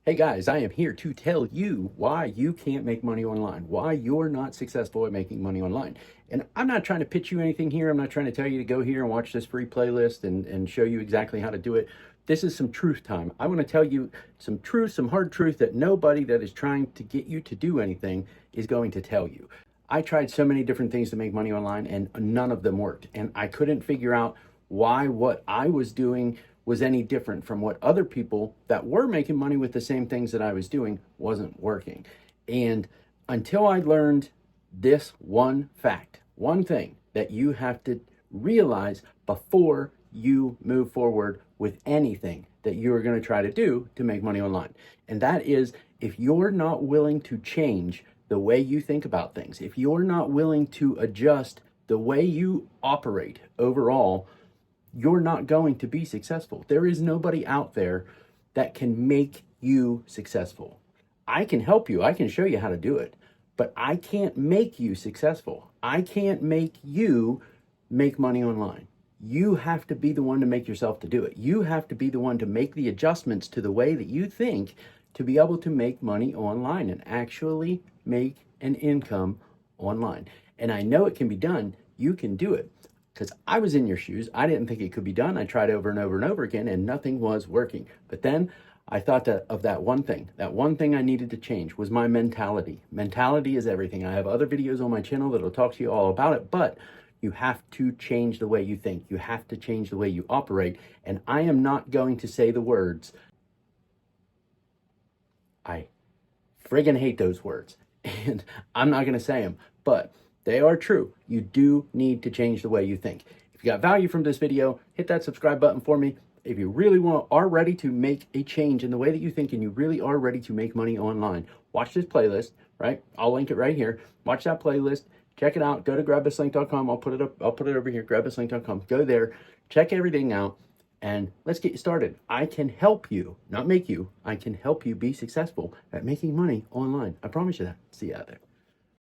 Hey guys, I am here to tell you why you can't make money online, why you're not successful at making money online. And I'm not trying to pitch you anything here. I'm not trying to tell you to go here and watch this free playlist and show you exactly how to do it. This is some truth time. I want to tell you some truth, some hard truth that nobody that is trying to get you to do anything is going to tell you. I tried so many different things to make money online and none of them worked. And I couldn't figure out why what I was doing was any different from what other people that were making money with the same things that I was doing wasn't working. And until I learned this one fact, one thing that you have to realize before you move forward with anything that you are going to try to do to make money online. And that is, if you're not willing to change the way you think about things, if you're not willing to adjust the way you operate overall, you're not going to be successful. There is nobody out there that can make you successful. I can help you. I can show you how to do it, but I can't make you successful. I can't make you make money online. You have to be the one to make yourself to do it. You have to be the one to make the adjustments to the way that you think to be able to make money online and actually make an income online. And I know it can be done. You can do it. Because I was in your shoes. I didn't think it could be done. I tried over and over and over again and nothing was working. But then I thought of that one thing. That one thing I needed to change was my mentality. Mentality is everything. I have other videos on my channel that'll talk to you all about it, but you have to change the way you think. You have to change the way you operate. And I am not going to say the words. I friggin' hate those words. And I'm not going to say them, but they are true. You do need to change the way you think. If you got value from this video, hit that subscribe button for me. If you really are ready to make a change in the way that you think and you really are ready to make money online, watch this playlist, right? I'll link it right here. Watch that playlist. Check it out. Go to grabthislink.com. I'll put it up. I'll put it over here. Grabthislink.com. Go there. Check everything out. And let's get you started. I can help you, not make you. I can help you be successful at making money online. I promise you that. See you out there.